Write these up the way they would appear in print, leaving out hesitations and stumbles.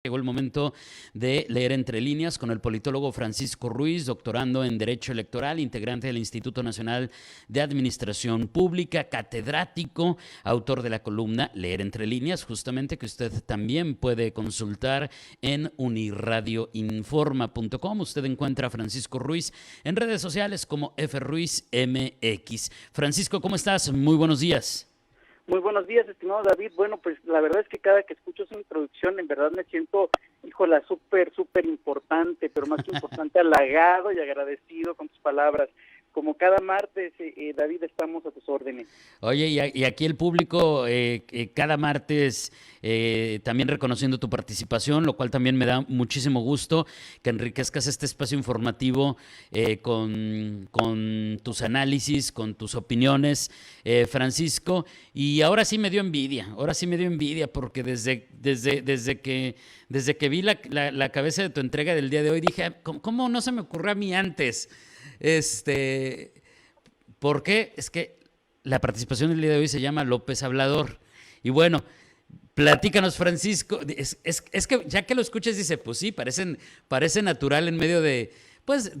Llegó el momento de leer entre líneas con el politólogo Francisco Ruiz, doctorando en Derecho Electoral, integrante del Instituto Nacional de Administración Pública, catedrático, autor de la columna Leer entre líneas, justamente que usted también puede consultar en unirradioinforma.com. Usted encuentra a Francisco Ruiz en redes sociales como FRuizMX. Francisco, ¿cómo estás? Muy buenos días. Muy buenos días, estimado David. Bueno, pues la verdad es que cada que escucho su introducción, en verdad me siento, híjola, súper importante, pero más que importante, halagado y agradecido con tus palabras. Como cada martes, David, estamos a tus órdenes. Oye, y aquí el público cada martes también reconociendo tu participación, lo cual también me da muchísimo gusto que enriquezcas este espacio informativo con tus análisis, con tus opiniones, Francisco. Y ahora sí me dio envidia porque desde que vi la cabeza de tu entrega del día de hoy, dije, ¿cómo no se me ocurrió a mí antes? Este, ¿Por qué? Es que la participación del día de hoy se llama López Hablador. Y bueno, platícanos, Francisco. Es que ya que lo escuchas, dice, pues sí, parece natural en medio de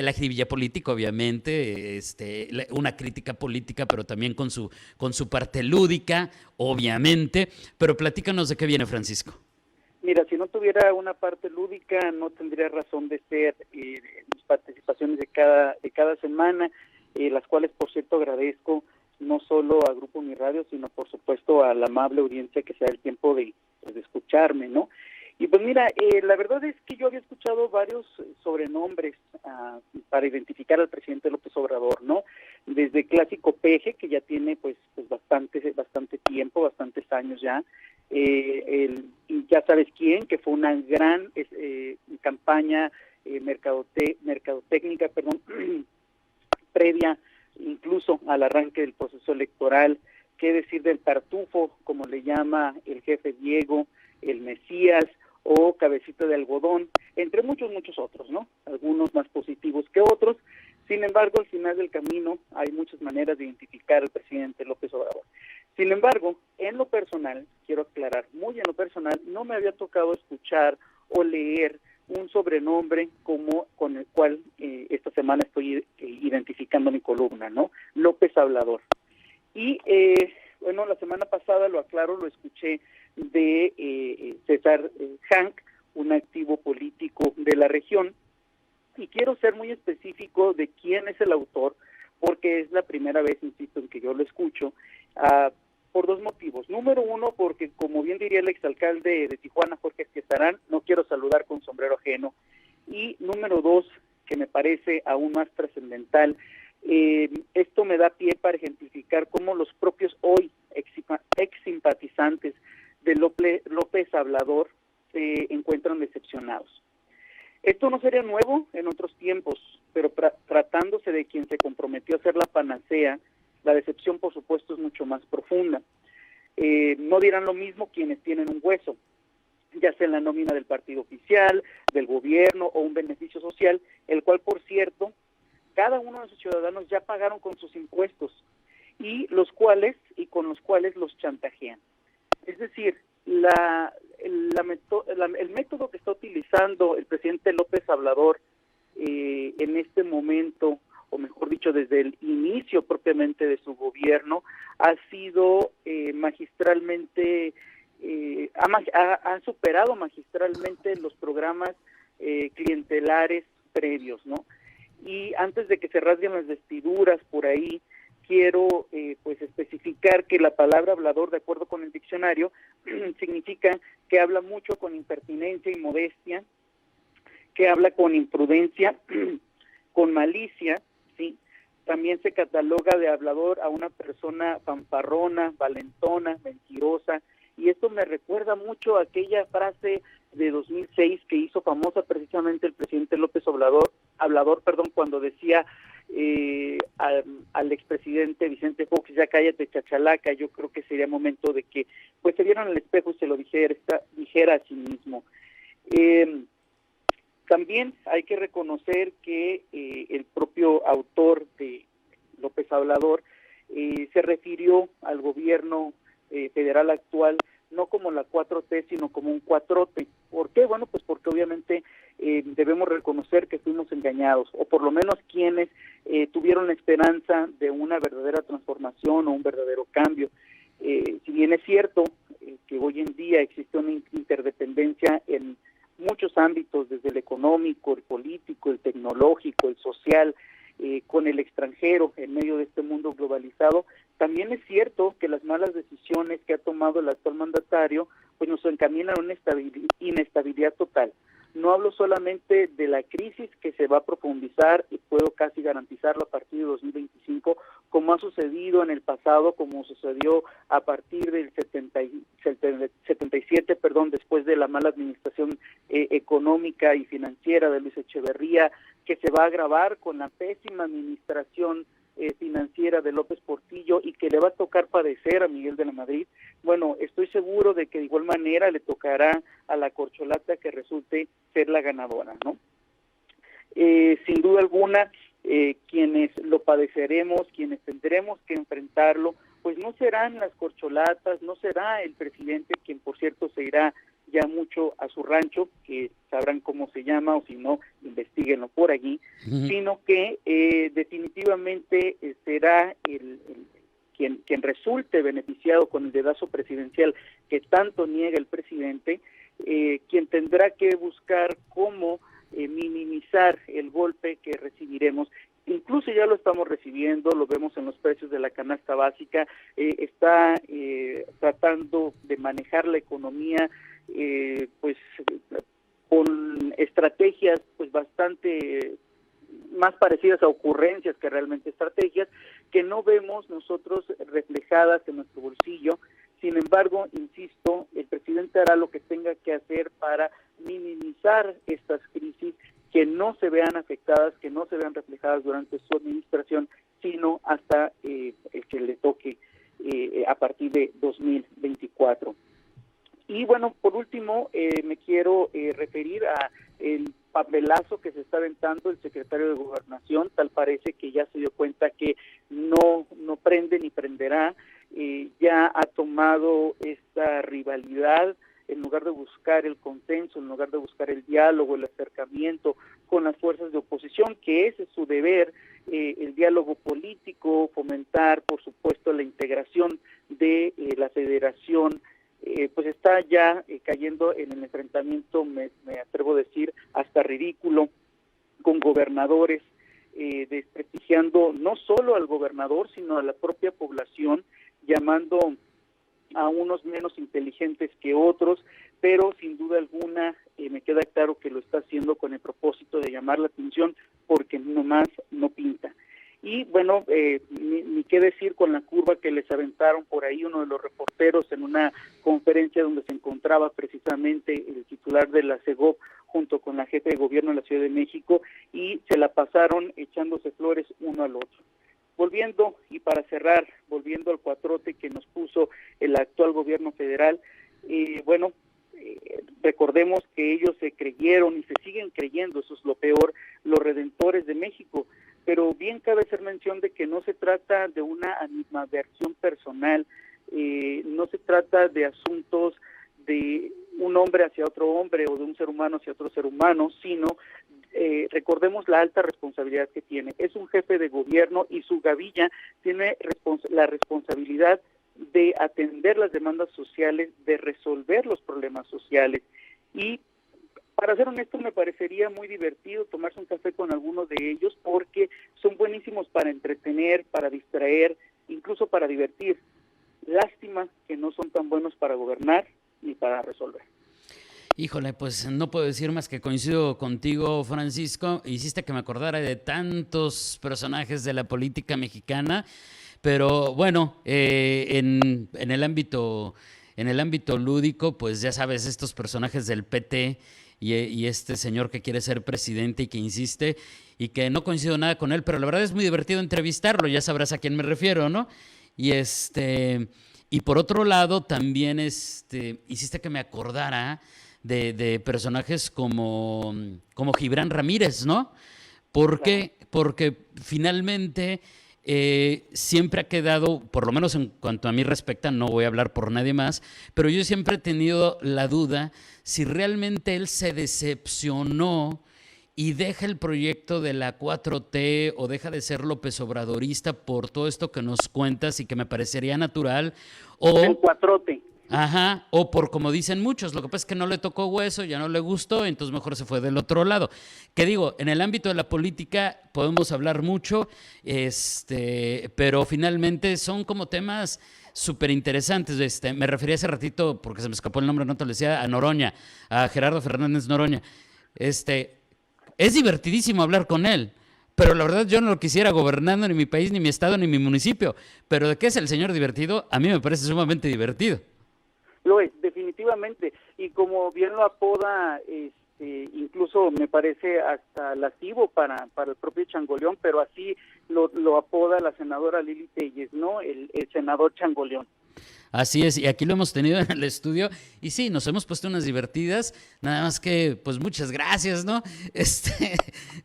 la jiribilla política, obviamente, una crítica política, pero también con su parte lúdica, obviamente. Pero platícanos de qué viene, Francisco. Mira, si no tuviera una parte lúdica, no tendría razón de ser mis participaciones de cada semana, las cuales, por cierto, agradezco no solo a Grupo Mi Radio, sino, por supuesto, a la amable audiencia que se da el tiempo de escucharme, ¿no? Y pues mira, la verdad es que yo había escuchado varios sobrenombres para identificar al presidente López Obrador, ¿no? Desde clásico peje, que ya tiene pues bastante tiempo, bastantes años ya, y ya sabes quién, que fue una gran campaña mercadotécnica, perdón, previa incluso al arranque del proceso electoral. Qué decir del tartufo, como le llama el jefe Diego, el Mesías o cabecita de algodón, entre muchos otros, ¿no? Algunos más positivos que otros. Sin embargo, al final del camino hay muchas maneras de identificar al presidente López Obrador. Sin embargo, en lo personal, quiero aclarar, muy en lo personal, no me había tocado escuchar o leer un sobrenombre como con el cual esta semana estoy identificando mi columna, ¿no? López Hablador. Y bueno, la semana pasada, lo aclaro, lo escuché de César Hank, un activo político de la región, y quiero ser muy específico de quién es el autor, porque es la primera vez, insisto, en que yo lo escucho, por dos motivos. Número uno, porque como bien diría el exalcalde de Tijuana, Jorge Esquezarán, no quiero saludar con sombrero ajeno. Y número dos, que me parece aún más trascendental, esto me da pie para ejemplificar cómo los propios hoy ex simpatizantes de López Hablador se encuentran decepcionados. Esto no sería nuevo en otros tiempos, pero tratándose de quien se comprometió a hacer la panacea, la decepción, por supuesto, es mucho más profunda. No dirán lo mismo quienes tienen un hueso, ya sea en la nómina del partido oficial, del gobierno o un beneficio social, el cual, por cierto, cada uno de sus ciudadanos ya pagaron con sus impuestos y con los cuales los chantajean. Es decir, el método que está utilizando el presidente López Hablador en este momento, o mejor dicho, desde el inicio propiamente de su gobierno, ha sido magistralmente, ha superado magistralmente los programas clientelares previos, ¿no? Y antes de que se rasguen las vestiduras por ahí, quiero pues especificar que la palabra hablador, de acuerdo con el diccionario, significa que habla mucho con impertinencia y modestia, que habla con imprudencia, con malicia, ¿sí? También se cataloga de hablador a una persona fanfarrona, valentona, mentirosa, y esto me recuerda mucho a aquella frase de 2006 que hizo famosa precisamente el presidente López Obrador, cuando decía al expresidente Vicente Fox, ya cállate chachalaca. Yo creo que sería momento de que pues se vieran al espejo y se lo dijera a sí mismo. También hay que reconocer que el propio autor de López Hablador se refirió al gobierno federal actual no como la 4T, sino como un cuatrote. ¿Por qué? Bueno, pues porque obviamente debemos reconocer que fuimos engañados, o por lo menos quienes tuvieron la esperanza de una verdadera transformación o un verdadero cambio. Si bien es cierto que hoy en día existe una interdependencia en muchos ámbitos, desde el económico, el político, el tecnológico, el social, con el extranjero en medio de este mundo globalizado, también es cierto que las malas decisiones que ha tomado el actual mandatario pues nos encaminan a una inestabilidad total. No hablo solamente de la crisis que se va a profundizar y puedo casi garantizarlo a partir de 2025, como ha sucedido en el pasado, como sucedió a partir del 77, después de la mala administración económica y financiera de Luis Echeverría, que se va a agravar con la pésima administración financiera de López Portillo y que le va a tocar padecer a Miguel de la Madrid. Bueno, estoy seguro de que de igual manera le tocará a la corcholata que resulte ser la ganadora, ¿no? Sin duda alguna, quienes lo padeceremos, quienes tendremos que enfrentarlo, pues no serán las corcholatas, no será el presidente, quien por cierto se irá ya mucho a su rancho, que sabrán cómo se llama, o si no, investiguenlo por allí, sino que definitivamente será quien resulte beneficiado con el dedazo presidencial que tanto niega el presidente, quien tendrá que buscar cómo minimizar el golpe que recibiremos. Incluso ya lo estamos recibiendo, lo vemos en los precios de la canasta básica, está tratando de manejar la economía pues con estrategias pues bastante más parecidas a ocurrencias que realmente estrategias, que no vemos nosotros reflejadas en nuestro bolsillo. Sin embargo, insisto, el presidente hará lo que tenga que hacer para minimizar estas crisis, que no se vean afectadas, que no se vean reflejadas durante su administración, sino hasta el que le toque a partir de 2024. Y bueno, por último, me quiero referir a el papelazo que se está aventando el secretario de Gobernación. Tal parece que ya se dio cuenta que no prende ni prenderá, ya ha tomado esta rivalidad en lugar de buscar el consenso, en lugar de buscar el diálogo, el acercamiento con las fuerzas de oposición, que ese es su deber, el diálogo político, fomentar, por supuesto, la integración de la federación, pues está ya cayendo en el enfrentamiento, me atrevo a decir, hasta ridículo, con gobernadores, desprestigiando no solo al gobernador, sino a la propia población, llamando a unos menos inteligentes que otros, pero sin duda alguna me queda claro que lo está haciendo con el propósito de llamar la atención, porque nomás no pinta. Y bueno, ni qué decir con la curva que les aventaron por ahí uno de los reporteros en una conferencia donde se encontraba precisamente el titular de la CEGOP junto con la jefe de gobierno de la Ciudad de México, y se la pasaron echándose flores uno al otro. Volviendo, y para cerrar, volviendo al cuatrote que nos puso el actual gobierno federal, recordemos que ellos se creyeron y se siguen creyendo, eso es lo peor, los redentores de México, pero bien cabe hacer mención de que no se trata de una animadversión personal, no se trata de asuntos de un hombre hacia otro hombre o de un ser humano hacia otro ser humano, sino recordemos la alta responsabilidad que tiene. Es un jefe de gobierno y su gavilla tiene la responsabilidad de atender las demandas sociales, de resolver los problemas sociales. Y para ser honesto, me parecería muy divertido tomarse un café con algunos de ellos, porque son buenísimos para entretener, para distraer, incluso para divertir. Lástima que no son tan buenos para gobernar ni para resolver. Híjole, pues no puedo decir más que coincido contigo, Francisco. Hiciste que me acordara de tantos personajes de la política mexicana, pero bueno, en el ámbito lúdico, pues ya sabes, estos personajes del PT y este señor que quiere ser presidente y que insiste, y que no coincido nada con él, pero la verdad es muy divertido entrevistarlo, ya sabrás a quién me refiero, ¿no? Y por otro lado, también hiciste que me acordara de personajes como Gibran Ramírez, ¿no? ¿Por qué? Porque finalmente siempre ha quedado, por lo menos en cuanto a mí respecta, no voy a hablar por nadie más, pero yo siempre he tenido la duda si realmente él se decepcionó y deja el proyecto de la 4T o deja de ser López Obradorista por todo esto que nos cuentas y que me parecería natural, El o... cuatrote. Ajá, o por como dicen muchos, lo que pasa es que no le tocó hueso, ya no le gustó, entonces mejor se fue del otro lado. Que digo, en el ámbito de la política podemos hablar mucho, pero finalmente son como temas súper interesantes. Me refería hace ratito, porque se me escapó el nombre, no te lo decía, a Noroña, a Gerardo Fernández Noroña. Es divertidísimo hablar con él. Pero la verdad yo no lo quisiera gobernando ni mi país, ni mi estado, ni mi municipio. Pero de qué es el señor divertido, a mí me parece sumamente divertido. Lo es, definitivamente. Y como bien lo apoda, incluso me parece hasta lascivo para el propio Changoleón, pero así lo apoda la senadora Lili Telles, ¿no? El senador Changoleón. Así es, y aquí lo hemos tenido en el estudio, y sí, nos hemos puesto unas divertidas, nada más que, pues muchas gracias, ¿no?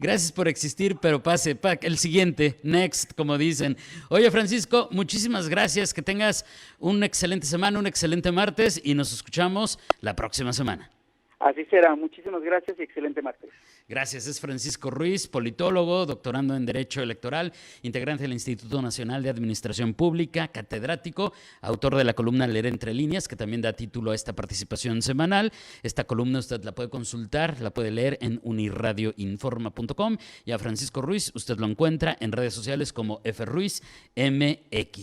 Gracias por existir, pero pase, el siguiente, next, como dicen. Oye, Francisco, muchísimas gracias, que tengas una excelente semana, un excelente martes, y nos escuchamos la próxima semana. Así será, muchísimas gracias y excelente martes. Gracias, es Francisco Ruiz, politólogo, doctorando en Derecho Electoral, integrante del Instituto Nacional de Administración Pública, catedrático, autor de la columna Leer Entre Líneas, que también da título a esta participación semanal. Esta columna usted la puede consultar, la puede leer en unirradioinforma.com, y a Francisco Ruiz usted lo encuentra en redes sociales como FRuizMX.